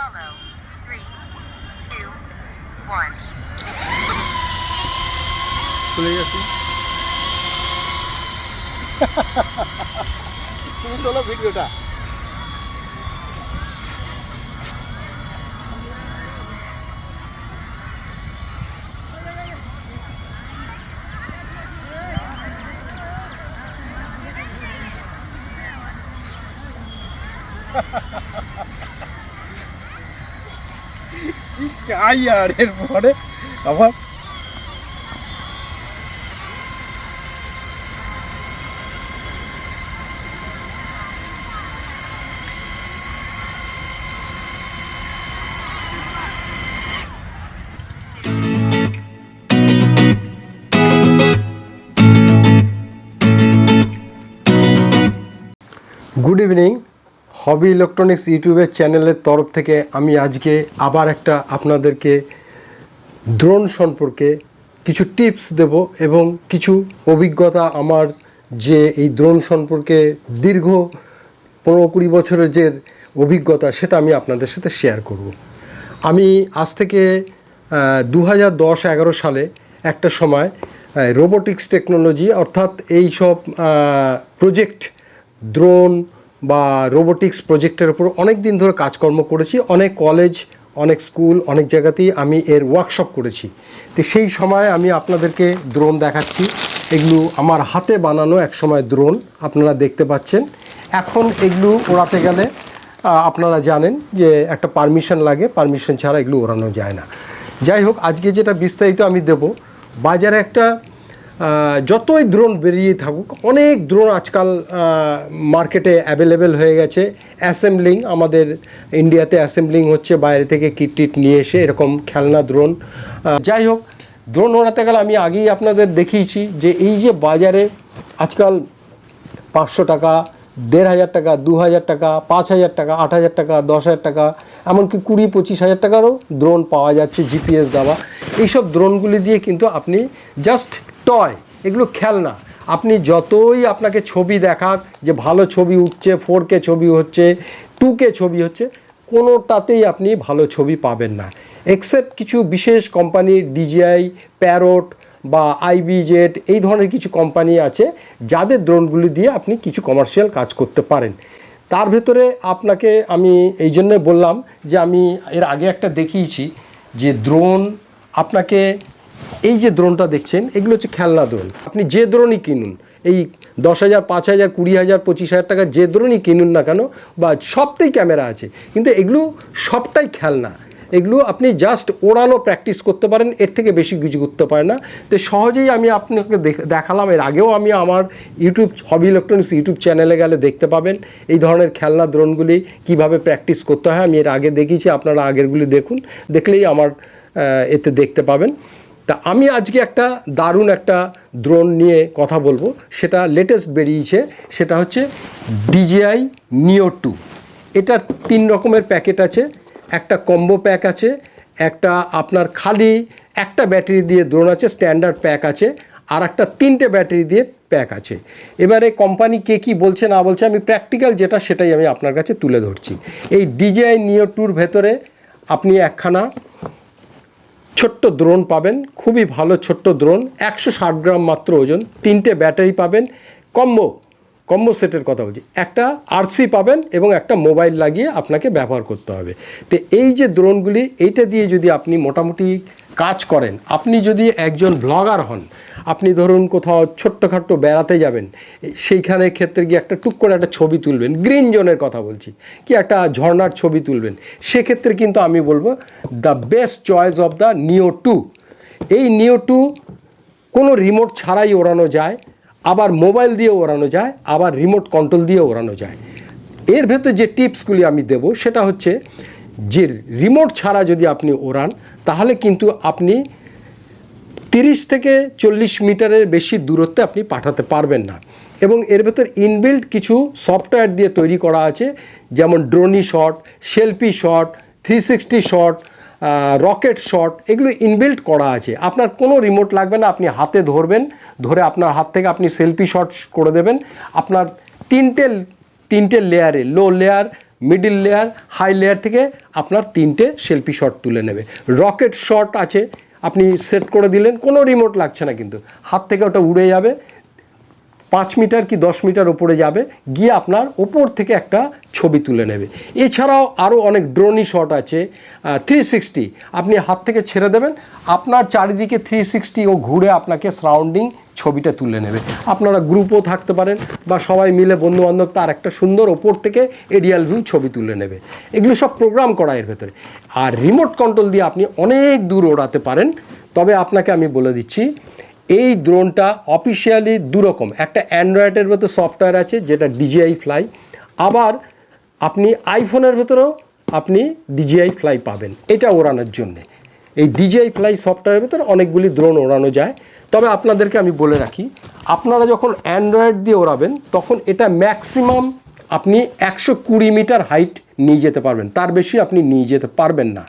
follow. 3, 2, 1. চলে গেছি। তুমি তোলো ভিডিওটা। কি চাই আর এরপরে আবার গুড ইভিনিং। হবি ইলেকট্রনিক্স ইউটিউবের চ্যানেলের তরফ থেকে আমি আজকে আবার একটা আপনাদেরকে ড্রোন সম্পর্কে কিছু টিপস দেব এবং কিছু অভিজ্ঞতা আমার যে এই ড্রোন সম্পর্কে দীর্ঘ 15-20 বছরের যে অভিজ্ঞতা সেটা আমি আপনাদের সাথে শেয়ার করব। আমি আজ থেকে 2010-11 সালে একটা সময় রোবোটিক্স টেকনোলজি অর্থাৎ এই সব প্রজেক্ট ড্রোন বা রোবোটিক্স প্রজেক্টের উপর অনেক দিন ধরে কাজকর্ম করেছি। অনেক কলেজ, অনেক স্কুল, অনেক জায়গাতেই আমি এর ওয়ার্কশপ করেছি। তো সেই সময় আমি আপনাদেরকে ড্রোন দেখাচ্ছি। এগুলো আমার হাতে বানানো এক সময় ড্রোন আপনারা দেখতে পাচ্ছেন। এখন এগুলো ওড়াতে গেলে আপনারা জানেন যে একটা পারমিশন লাগে, পারমিশন ছাড়া এগুলো ওড়ানো যায় না। যাই হোক, আজকে যেটা বিস্তারিত আমি দেব, বাজারে একটা যতই ড্রোন বেরিয়ে থাকুক, অনেক ড্রোন আজকাল মার্কেটে অ্যাভেলেবেল হয়ে গেছে। অ্যাসেম্বলিং, আমাদের ইন্ডিয়াতে অ্যাসেম্বলিং হচ্ছে, বাইরে থেকে কিট টিট নিয়ে এসে এরকম খেলনা ড্রোন। যাই হোক, ড্রোন ওড়াতে গেলে আমি আগেই আপনাদের দেখিয়েছি যে এই যে বাজারে আজকাল 500 টাকা, 1500 টাকা, 2000 টাকা, 5000 টাকা, 8000 টাকা, 10,000 টাকা, এমনকি 20-25 হাজার টাকারও ড্রোন পাওয়া যাচ্ছে জিপিএস দেওয়া। এইসব ড্রোনগুলি দিয়ে কিন্তু আপনি জাস্ট টয়, এগুলো খেলনা। আপনি যতই আপনাকে ছবি দেখাক যে ভালো ছবি উঠছে, 4K ছবি হচ্ছে, 2K ছবি হচ্ছে, কোনোটাতেই আপনি ভালো ছবি পাবেন না। এক্সেপ্ট কিছু বিশেষ কোম্পানি, DJI, প্যারট বা IBZ, এই ধরনের কিছু কোম্পানি আছে যাদের ড্রোনগুলি দিয়ে আপনি কিছু কমার্শিয়াল কাজ করতে পারেন। তার ভেতরে আপনাকে আমি এই জন্য বললাম যে আমি এর আগে একটা দেখিয়েছি যে ড্রোন আপনাকে, এই যে ড্রোনটা দেখছেন এগুলো হচ্ছে খেলনা ড্রোন। আপনি যে ড্রোনই কিনুন, এই 10,000, 5,000, 20,000, 25,000 টাকার যে ড্রোনই কিনুন না কেন, বা সবতেই ক্যামেরা আছে, কিন্তু এগুলো সবটাই খেলনা। এগুলো আপনি জাস্ট ওড়ানো প্র্যাকটিস করতে পারেন, এর থেকে বেশি কিছু করতে পারেন না। তো সহজেই আমি আপনাকে দেখালাম। এর আগেও আমি আমার ইউটিউব, হবি ইলেকট্রনিক্স ইউটিউব চ্যানেলে গেলে দেখতে পাবেন এই ধরনের খেলনা ড্রোনগুলি কীভাবে প্র্যাকটিস করতে হয়। আমি এর আগে দেখিয়েছি, আপনারা আগেরগুলি দেখুন, দেখলেই আমার এতে দেখতে পাবেন। তা আমি আজকে একটা দারুণ একটা ড্রোন নিয়ে কথা বলবো, সেটা লেটেস্ট বেরিয়েছে, সেটা হচ্ছে DJI Neo 2। এটার 3 রকমের প্যাকেট আছে। একটা কম্বো প্যাক আছে, একটা আপনার খালি একটা ব্যাটারি দিয়ে ড্রোন আছে, স্ট্যান্ডার্ড প্যাক আছে, আর একটা 3টে ব্যাটারি দিয়ে প্যাক আছে। এবারে কোম্পানি কে কী বলছে না বলছে, আমি প্র্যাকটিক্যাল যেটা সেটাই আমি আপনার কাছে তুলে ধরছি। এই DJI Neo 2-র ভেতরে আপনি একখানা ছোট্ট ড্রোন পাবেন, খুবই ভালো ছোট্ট ড্রোন, 160 গ্রাম মাত্র ওজন, 3টে ব্যাটারি পাবেন, কম্বো সেটের কথা বলছি, একটা RC পাবেন এবং একটা মোবাইল লাগিয়ে আপনাকে ব্যবহার করতে হবে। তো এই যে ড্রোনগুলি, এইটা দিয়ে যদি আপনি মোটামুটি কাজ করেন, আপনি যদি একজন ব্লগার হন, আপনি ধরুন কোথাও ছোট্টখাট্টো বেড়াতে যাবেন, সেইখানে ক্ষেত্রে গিয়ে একটা টুক করে একটা ছবি তুলবেন, গ্রিন জোনের কথা বলছি, কি একটা ঝর্ণার ছবি তুলবেন, সেক্ষেত্রে কিন্তু আমি বলবো the best choice of the Neo 2। এই Neo 2 কোনো রিমোট ছাড়াই ওড়ানো যায়, আবার মোবাইল দিয়ে ওড়ানো যায়, আবার রিমোট কন্ট্রোল দিয়ে ওড়ানো যায়। এর ভেতর যে টিপসগুলি আমি দেব সেটা হচ্ছে যে রিমোট ছাড়া যদি আপনি ওড়ান, তাহলে কিন্তু আপনি 30 থেকে 40 মিটারের বেশি দূরত্বে আপনি পাঠাতে পারবেন না। এবং এর ভেতর ইনবিল্ট কিছু সফটওয়্যার দিয়ে তৈরি করা আছে, যেমন dronie shot, selfie shot, 360 shot, rocket shot, এগুলো ইনবিল্ট করা আছে। আপনার কোনো রিমোট লাগবে না, আপনি হাতে ধরবেন, ধরে আপনার হাত থেকে আপনি সেলফি শট করে দেবেন। আপনার তিনটে লেয়ারে, low layer, middle layer, high layer থেকে আপনার 3টে সেলফি শট তুলে নেবে। রকেট শট আছে, আপনি সেট করে দিলেন, কোনো রিমোট লাগছে না, কিন্তু হাত থেকে ওটা উড়ে যাবে, 5 মিটার কি 10 মিটার ওপরে যাবে, গিয়ে আপনার ওপর থেকে একটা ছবি তুলে নেবে। এছাড়াও আরও অনেক ড্রোনই শট আছে, 360, আপনি হাত থেকে ছেড়ে দেবেন, আপনার চারিদিকে 360 ও ঘুরে আপনাকে সারাউন্ডিং ছবিটা তুলে নেবে। আপনারা গ্রুপও থাকতে পারেন বা সবাই মিলে বন্ধুবান্ধব, তার একটা সুন্দর ওপর থেকে এরিয়াল ভিউ ছবি তুলে নেবে। এগুলো সব প্রোগ্রাম করা এর ভেতরে। আর রিমোট কন্ট্রোল দিয়ে আপনি অনেক দূর ওড়াতে পারেন। তবে আপনাকে আমি বলে দিচ্ছি, এই ড্রোনটা অফিসিয়ালি দুরকম, একটা অ্যান্ড্রয়েডের ভেতর সফটওয়্যার আছে যেটা DJI ফ্লাই, আবার আপনি আইফোনের ভেতরেও আপনি DJI ফ্লাই পাবেন এটা ওড়ানোর জন্যে। এই DJI ফ্লাই সফটওয়্যারের ভেতরে অনেকগুলি ড্রোন ওড়ানো যায়। তবে আপনাদেরকে আমি বলে রাখি, আপনারা যখন অ্যান্ড্রয়েড দিয়ে ওড়াবেন তখন এটা ম্যাক্সিমাম আপনি 120 মিটার হাইট নিয়ে যেতে পারবেন, তার বেশি আপনি নিয়ে যেতে পারবেন না।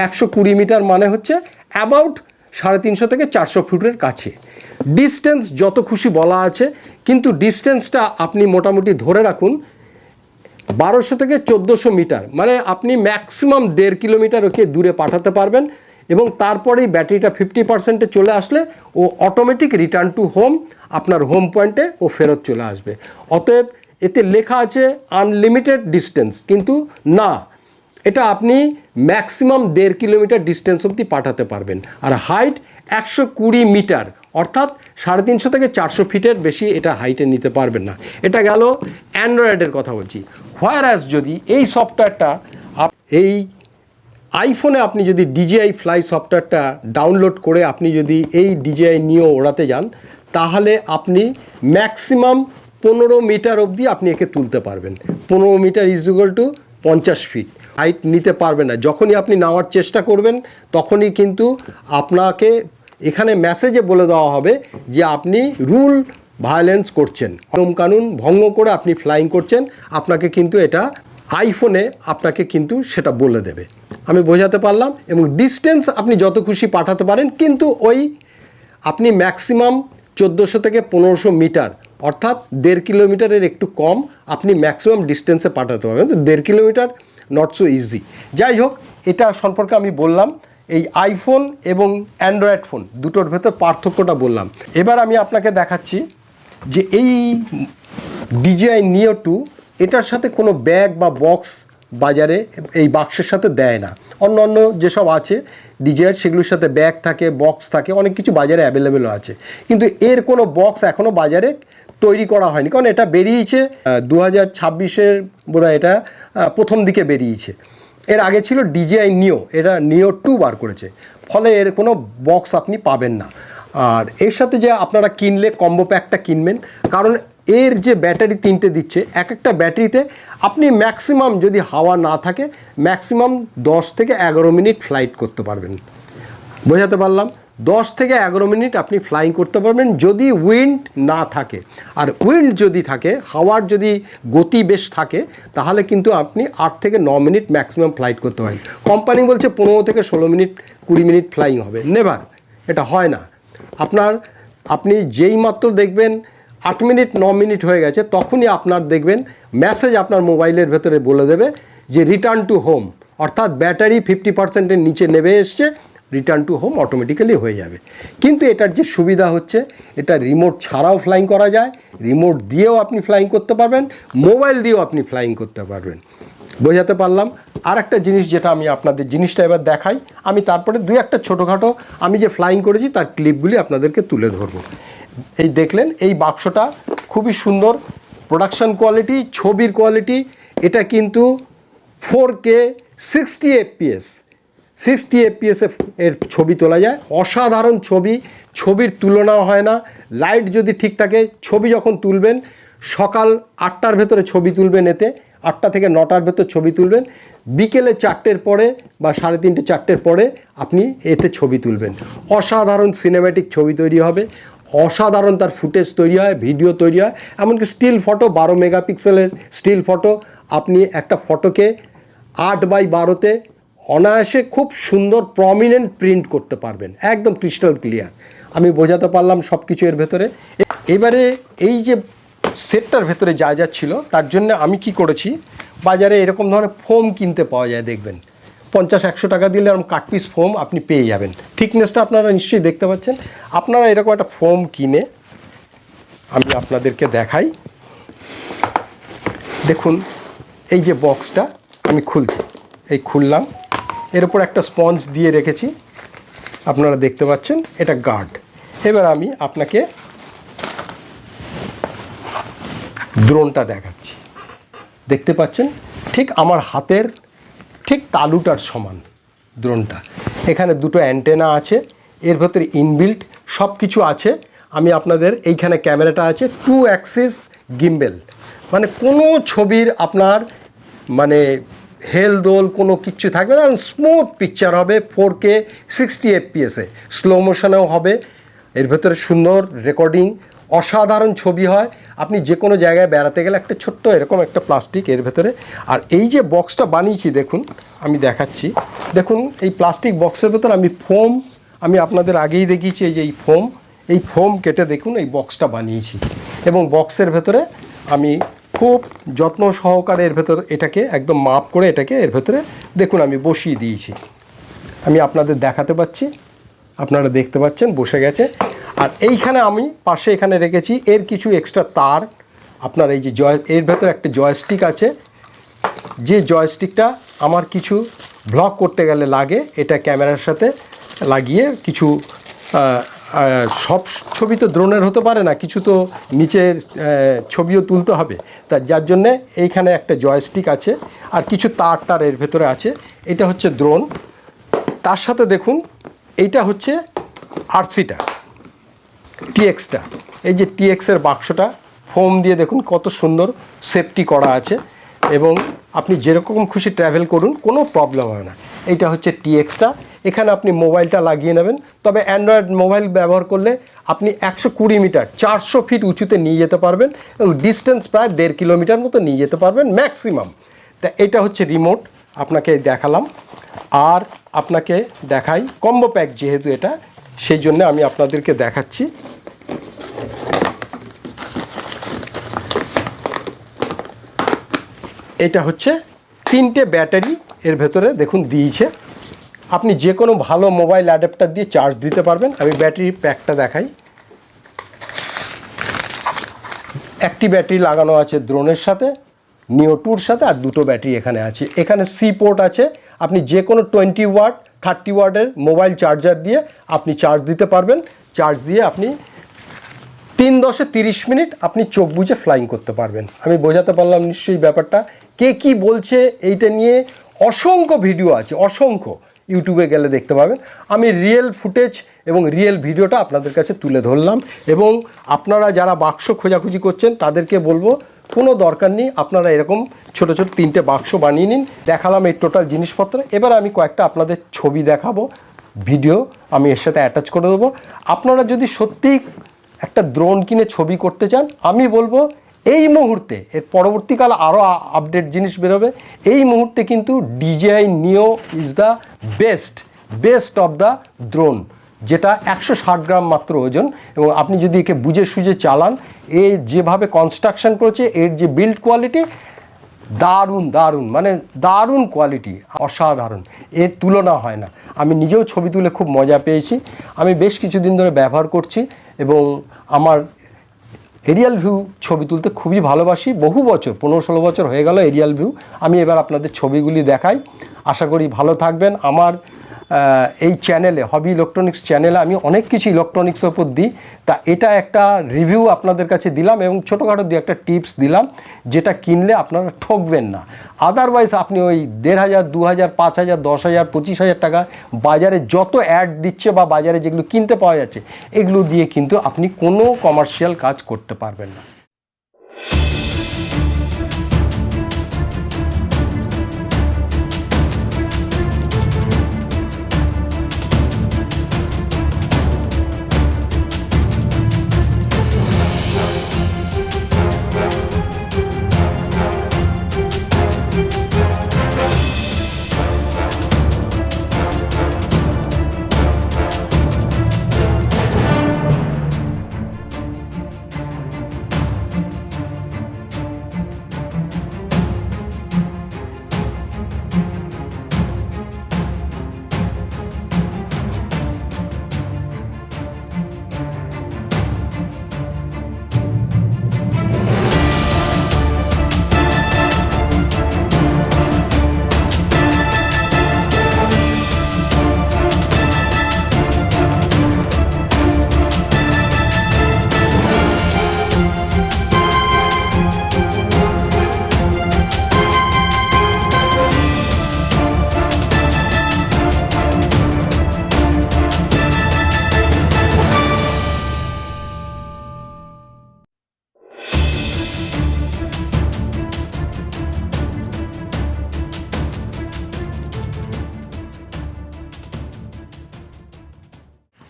120 মিটার মানে হচ্ছে অ্যাবাউট 350 থেকে 400 ফুটের কাছে। ডিস্টেন্স যত খুশি বলা আছে, কিন্তু ডিস্টেন্সটা আপনি মোটামুটি ধরে রাখুন 1200 থেকে 1400 মিটার, মানে আপনি ম্যাক্সিমাম 1.5 কিলোমিটার ওকে দূরে পাঠাতে পারবেন। এবং তারপরেই ব্যাটারিটা 50%-এ চলে আসলে ও অটোমেটিক রিটার্ন টু হোম, আপনার হোম পয়েন্টে ও ফেরত চলে আসবে। অতএব এতে লেখা আছে আনলিমিটেড ডিস্টেন্স, কিন্তু না, এটা আপনি ম্যাক্সিমাম 1.5 কিলোমিটার ডিস্টেন্স অবধি পাঠাতে পারবেন। আর হাইট 120 মিটার, অর্থাৎ 350 থেকে 400 ফিটের বেশি এটা হাইটে নিতে পারবেন না। এটা গেল অ্যান্ড্রয়েডের কথা বলছি। হোয়ারাস যদি এই সফটওয়্যারটা এই আইফোনে আপনি যদি DJI ফ্লাই সফটওয়্যারটা ডাউনলোড করে আপনি যদি এই DJI নিও ওড়াতে যান, তাহলে আপনি ম্যাক্সিমাম 15 মিটার অবধি আপনি একে তুলতে পারবেন। 15 metre is equal to 50 feet height নিতে পারবেন না। যখনই আপনি নেওয়ার চেষ্টা করবেন তখনই কিন্তু আপনাকে এখানে মেসেজে বলে দেওয়া হবে যে আপনি রুল ভায়োলেন্স করছেন, নিয়মকানুন ভঙ্গ করে আপনি ফ্লাইং করছেন। আপনাকে কিন্তু এটা আইফোনে আপনাকে কিন্তু সেটা বলে দেবে। আমি বোঝাতে পারলাম? এবং ডিস্টেন্স আপনি যত খুশি পাঠাতে পারেন, কিন্তু ওই আপনি ম্যাক্সিমাম 1400 থেকে 1500 মিটার, অর্থাৎ 1.5 কিলোমিটারের একটু কম আপনি ম্যাক্সিমাম ডিস্টেন্সে পাঠাতে পারবেন। তো 1.5 কিলোমিটার নট সো ইজি। যাই হোক, এটা সম্পর্কে আমি বললাম, এই আইফোন এবং অ্যান্ড্রয়েড ফোন দুটোর ভেতর পার্থক্যটা বললাম। এবার আমি আপনাকে দেখাচ্ছি যে এই DJI নিও 2 এটার সাথে কোনো ব্যাগ বা বক্স বাজারে এই বাক্সের সাথে দেয় না। অন্য অন্য যেসব আছে DJI সেগুলোর সাথে ব্যাগ থাকে, বক্স থাকে, অনেক কিছু বাজারে অ্যাভেলেবেলও আছে, কিন্তু এর কোনো বক্স এখনও বাজারে তৈরি করা হয়নি। কারণ এটা বেরিয়েছে 2026-এর বোধহয়, এটা প্রথম দিকে বেরিয়েছে। এর আগে ছিল DJI নিও, এটা নিও 2 বার করেছে, ফলে এর কোনো বক্স আপনি পাবেন না। আর এর সাথে যে আপনারা কিনলে কম্বো প্যাকটা কিনবেন, কারণ এর যে ব্যাটারি 3টে দিচ্ছে, এক একটা ব্যাটারিতে আপনি ম্যাক্সিমাম যদি হাওয়া না থাকে ম্যাক্সিমাম 10 থেকে 11 মিনিট ফ্লাইট করতে পারবেন। বোঝাতে পারলাম? 10 থেকে 11 মিনিট আপনি ফ্লাইং করতে পারবেন যদি উইন্ড না থাকে। আর উইন্ড যদি থাকে, হাওয়ার যদি গতি বেশ থাকে, তাহলে কিন্তু আপনি 8 থেকে 9 মিনিট ম্যাক্সিমাম ফ্লাইট করতে পারেন। কোম্পানি বলছে 15 থেকে 16 মিনিট 20 মিনিট ফ্লাইং হবে, নেভার, এটা হয় না। আপনি যেই মাত্র দেখবেন 8 মিনিট 9 মিনিট হয়ে গেছে, তখনই আপনার দেখবেন মেসেজ আপনার মোবাইলের ভেতরে বলে দেবে যে রিটার্ন টু হোম, অর্থাৎ ব্যাটারি 50%-এর নিচে নেমে এসছে, রিটার্ন টু হোম অটোমেটিক্যালি হয়ে যাবে। কিন্তু এটার যে সুবিধা হচ্ছে, এটা রিমোট ছাড়াও ফ্লাইং করা যায়, রিমোট দিয়েও আপনি ফ্লাইং করতে পারবেন, মোবাইল দিয়েও আপনি ফ্লাইং করতে পারবেন। বোঝাতে পারলাম? আর একটা জিনিস যেটা আমি আপনাদের জিনিসটা এবার দেখাই, আমি তারপরে 2-1টা ছোটোখাটো আমি যে ফ্লাইং করেছি তার ক্লিপগুলি আপনাদেরকে তুলে ধরবো। এই দেখলেন, এই বাক্সটা খুবই সুন্দর, প্রোডাকশন কোয়ালিটি, ছবির কোয়ালিটি, এটা কিন্তু 4K 60 FPS 60 FPS এর ছবি তোলা যায়। অসাধারণ ছবি, ছবির তুলনা হয় না। লাইট যদি ঠিক থাকে, ছবি যখন তুলবেন সকাল 8টার ভেতরে ছবি তুলবেন, এতে 8টা থেকে 9টার ভেতর ছবি তুলবেন, বিকেলে 4টের পরে বা 3:30 4টের পরে আপনি এতে ছবি তুলবেন। অসাধারণ সিনেম্যাটিক ছবি তৈরি হবে, অসাধারণ তার ফুটেজ তৈরি হয়, ভিডিও তৈরি হয়, এমনকি স্টিল ফটো 12 মেগাপিক্সেলের স্টিল ফটো, আপনি একটা ফটোকে 8x12-তে অনায়াসে খুব সুন্দর প্রমিনেন্ট প্রিন্ট করতে পারবেন, একদম ক্রিস্টাল ক্লিয়ার। আমি বোঝাতে পারলাম সব কিছু এর ভেতরে। এবারে এই যে সেটটার ভেতরে যা যা ছিল, তার জন্য আমি কি করেছি, বাজারে এরকম ধরনের ফোম কিনতে পাওয়া যায়, দেখবেন 50-100 টাকা দিলে এরকম কাটপিস ফোম আপনি পেয়ে যাবেন। থিকনেসটা আপনারা নিশ্চয়ই দেখতে পাচ্ছেন। আপনারা এরকম একটা ফোম কিনে, আমি আপনাদেরকে দেখাই, দেখুন এই যে বক্সটা আমি খুলছি, এই খুললাম, এর উপর একটা স্পঞ্জ দিয়ে রেখেছি, আপনারা দেখতে পাচ্ছেন এটা গার্ড। এবার আমি আপনাকে ড্রোনটা দেখাচ্ছি, দেখতে পাচ্ছেন ঠিক আমার হাতের ঠিক তালুটার সমান ড্রোনটা। এখানে দুটো অ্যান্টেনা আছে, এর ভেতরে ইনবিল্ট সব কিছু আছে। আমি আপনাদের এইখানে ক্যামেরাটা আছে 2 অ্যাক্সিস গিম্বেল, মানে কোনো ছবির আপনার মানে হেলদোল কোনো কিচ্ছু থাকবে না, স্মুথ পিকচার হবে, 4K 60 FPS-এ, স্লো মোশনেও হবে। এর ভেতরে সুন্দর রেকর্ডিং, অসাধারণ ছবি হয়। আপনি যে কোনো জায়গায় বেড়াতে গেলে একটা ছোট্ট এরকম একটা প্লাস্টিক এর ভেতরে। আর এই যে বক্সটা বানিয়েছি দেখুন, আমি দেখাচ্ছি, দেখুন এই প্লাস্টিক বক্সের ভেতর আমি ফোম, আমি আপনাদের আগেই দেখিয়েছি এই যে এই ফোম কেটে দেখুন এই বক্সটা বানিয়েছি। এবং বক্সের ভেতরে আমি খুব যত্ন সহকারে এর ভেতর এটাকে একদম মাপ করে এটাকে এর ভেতরে দেখুন আমি বসিয়ে দিয়েছি। আমি আপনাদের দেখাতে পাচ্ছি, আপনারা দেখতে পাচ্ছেন বসে গেছে। আর এইখানে আমি পাশে এখানে রেখেছি এর কিছু এক্সট্রা তার। আপনার এই যে এর ভেতরে একটা জয়স্টিক আছে, যে জয়স্টিকটা আমার কিছু ব্লগ করতে গেলে লাগে, এটা ক্যামেরার সাথে লাগিয়ে কিছু সব ছবি তো ড্রোনের হতে পারে না, কিছু তো নিচের ছবিও তুলতে হবে, তা যার জন্যে এইখানে একটা জয়স্টিক আছে আর কিছু তার এর ভেতরে আছে। এটা হচ্ছে ড্রোন। তার সাথে দেখুন এইটা হচ্ছে আরসিটা, টিএক্সটা, এই যে টিএক্সের বাক্সটা ফোম দিয়ে দেখুন কত সুন্দর সেফটি করা আছে, এবং আপনি যেরকম খুশি ট্র্যাভেল করুন কোনো প্রবলেম হয় না। এইটা হচ্ছে টিএক্সটা, এখানে আপনি মোবাইলটা লাগিয়ে নেবেন। তবে অ্যান্ড্রয়েড মোবাইল ব্যবহার করলে আপনি 120 মিটার 400 ফিট উঁচুতে নিয়ে যেতে পারবেন, এবং ডিস্টেন্স প্রায় 1.5 কিলোমিটার মতো নিয়ে যেতে পারবেন ম্যাক্সিমাম। তা এটা হচ্ছে রিমোট, আপনাকে দেখালাম। আর আপনাকে দেখাই কম্বো প্যাক, যেহেতু এটা সেই জন্য আমি আপনাদেরকে দেখাচ্ছি। এটা হচ্ছে 3টে ব্যাটারি এর ভেতরে দেখুন দিয়েছে, আপনি যে কোনো ভালো মোবাইল অ্যাডাপ্টার দিয়ে চার্জ দিতে পারবেন। আমি ব্যাটারি প্যাকটা দেখাই। একটি ব্যাটারি লাগানো আছে ড্রোনের সাথে, নিও 2-র সাথে, আর দুটো ব্যাটারি এখানে আছে। এখানে সি পোর্ট আছে, আপনি যে কোনো 20 ওয়াট 30 ওয়াটের মোবাইল চার্জার দিয়ে আপনি চার্জ দিতে পারবেন। চার্জ দিয়ে আপনি 3-10-30 মিনিট আপনি চোখ বুজে ফ্লাইং করতে পারবেন। আমি বোঝাতে পারলাম নিশ্চয়ই ব্যাপারটা। কে কি বলছে এইটা নিয়ে অসংখ্য ভিডিও আছে, অসংখ্য, ইউটিউবে গেলে দেখতে পাবেন। আমি রিয়েল ফুটেজ এবং রিয়েল ভিডিওটা আপনাদের কাছে তুলে ধরলাম। এবং আপনারা যারা বাক্স খোঁজাখুঁজি করছেন তাদেরকে বলবো কোনো দরকার নেই, আপনারা এরকম ছোট ছোট 3টে বাক্স বানিয়ে নিন। দেখালাম এই টোটাল জিনিসপত্র। এবার আমি কয়েকটা আপনাদের ছবি দেখাবো, ভিডিও আমি এর সাথে অ্যাটাচ করে দেবো। আপনারা যদি সত্যিই একটা ড্রোন কিনে ছবি করতে চান, আমি বলবো এই মুহূর্তে, এর পরবর্তীকালে আরও আপডেট জিনিস বেরোবে, এই মুহূর্তে কিন্তু DJI নিও is the best of the drone, যেটা 160 গ্রাম মাত্র ওজন। এবং আপনি যদি একে বুঝে সুঝে চালান, এ যেভাবে কনস্ট্রাকশন করেছে, এর যে বিল্ড কোয়ালিটি দারুণ, মানে দারুণ কোয়ালিটি, অসাধারণ, এর তুলনা হয় না। আমি নিজেও ছবি তুলে খুব মজা পেয়েছি। আমি বেশ কিছুদিন ধরে ব্যবহার করছি এবং আমার এরিয়াল ভিউ ছবি তুলতে খুবই ভালোবাসি। বহু বছর, 15-16 বছর হয়ে গেল এরিয়াল ভিউ। আমি এবার আপনাদের ছবিগুলি দেখাই, আশা করি ভালো থাকবেন। আমার এই চ্যানেলে, হবি ইলেকট্রনিক্স চ্যানেলে আমি অনেক কিছু ইলেকট্রনিক্সের উপর দিই। তা এটা একটা রিভিউ আপনাদের কাছে দিলাম এবং ছোটোখাটো দু একটা টিপস দিলাম, যেটা কিনলে আপনারা ঠকবেন না। আদারওয়াইজ আপনি ওই 1,500, 2,000, 5,000, 10,000, 25,000 টাকা বাজারে যত অ্যাড দিচ্ছে বা বাজারে যেগুলো কিনতে পাওয়া যাচ্ছে, এগুলো দিয়ে কিন্তু আপনি কোনো কমার্শিয়াল কাজ করতে পারবেন না।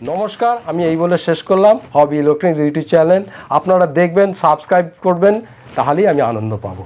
নমস্কার, আমি এই বলে শেষ করলাম। হবি ইলেকট্রনিক্স ইউটিউব চ্যানেল আপনারা দেখবেন, সাবস্ক্রাইব করবেন, তাহলেই আমি আনন্দ পাবো।